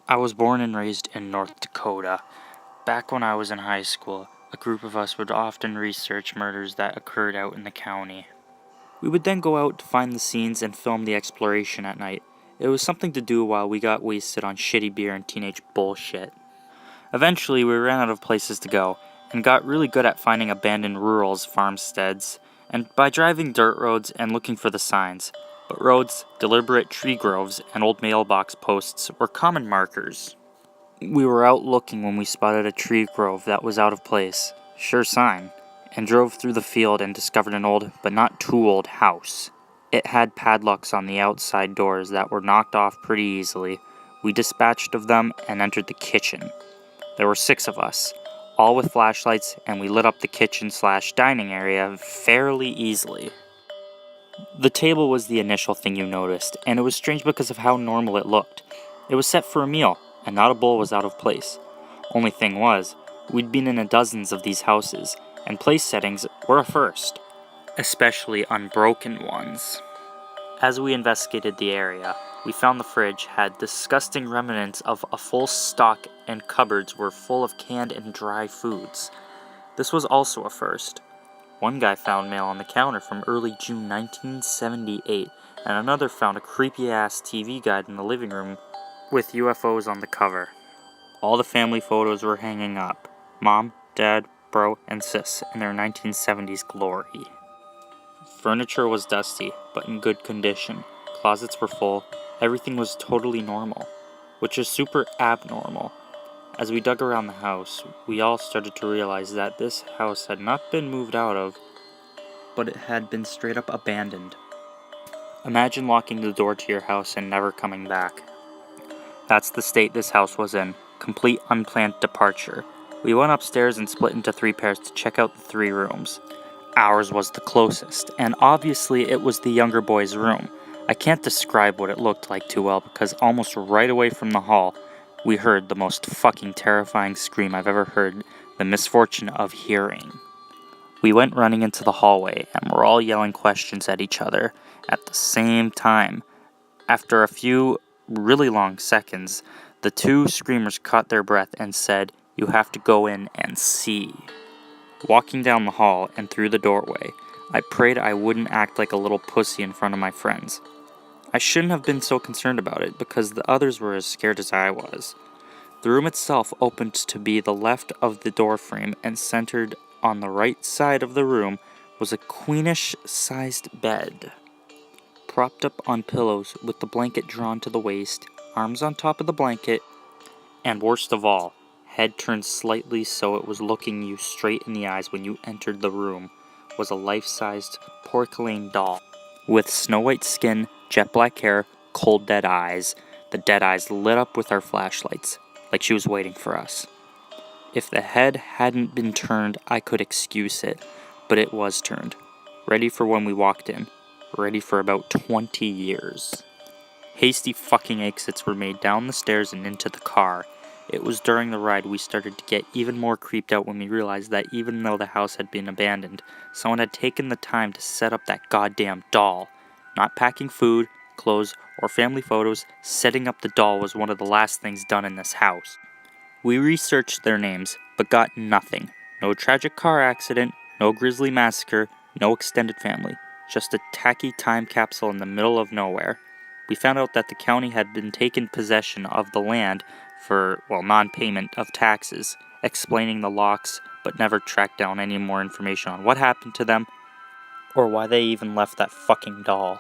I was born and raised in North Dakota. Back when I was in high school, a group of us would often research murders that occurred out in the county. We would then go out to find the scenes and film the exploration at night. It was something to do while we got wasted on shitty beer and teenage bullshit. Eventually, we ran out of places to go, and got really good at finding abandoned rural farmsteads, and by driving dirt roads and looking for the signs. But roads, deliberate tree groves, and old mailbox posts were common markers. We were out looking when we spotted a tree grove that was out of place, sure sign, and drove through the field and discovered an old, but not too old, house. It had padlocks on the outside doors that were knocked off pretty easily. We dispatched of them and entered the kitchen. There were 6 of us, all with flashlights, and we lit up the kitchen/dining area fairly easily. The table was the initial thing you noticed, and it was strange because of how normal it looked. It was set for a meal, and not a bowl was out of place. Only thing was, we'd been in a dozens of these houses, and place settings were a first, especially unbroken ones. As we investigated the area, we found the fridge had disgusting remnants of a full stock, and cupboards were full of canned and dry foods. This was also a first. One guy found mail on the counter from early June 1978, and another found a creepy-ass TV guide in the living room with UFOs on the cover. All the family photos were hanging up. Mom, Dad, Bro, and Sis in their 1970s glory. Furniture was dusty, but in good condition. Closets were full. Everything was totally normal, which is super abnormal. As we dug around the house, we all started to realize that this house had not been moved out of, but it had been straight up abandoned. Imagine locking the door to your house and never coming back. That's the state this house was in. Complete unplanned departure. We went upstairs and split into 3 pairs to check out the 3 rooms. Ours was the closest, and obviously it was the younger boy's room. I can't describe what it looked like too well because almost right away from the hall, we heard the most fucking terrifying scream I've ever heard the misfortune of hearing. We went running into the hallway and were all yelling questions at each other at the same time. After a few really long seconds, the 2 screamers caught their breath and said, "You have to go in and see." Walking down the hall and through the doorway, I prayed I wouldn't act like a little pussy in front of my friends. I shouldn't have been so concerned about it because the others were as scared as I was. The room itself opened to be the left of the doorframe, and centered on the right side of the room was a queenish-sized bed, propped up on pillows with the blanket drawn to the waist, arms on top of the blanket, and worst of all, head turned slightly so it was looking you straight in the eyes when you entered the room, was a life-sized porcelain doll with snow-white skin, jet-black hair, cold dead eyes. The dead eyes lit up with our flashlights, like she was waiting for us. If the head hadn't been turned, I could excuse it, but it was turned, ready for when we walked in, ready for about 20 years. Hasty fucking exits were made down the stairs and into the car. It was during the ride we started to get even more creeped out when we realized that even though the house had been abandoned, someone had taken the time to set up that goddamn doll. Not packing food, clothes, or family photos, setting up the doll was one of the last things done in this house. We researched their names, but got nothing. No tragic car accident, no grisly massacre, no extended family. Just a tacky time capsule in the middle of nowhere. We found out that the county had been taken possession of the land for, non-payment of taxes, explaining the locks, but never tracked down any more information on what happened to them, or why they even left that fucking doll.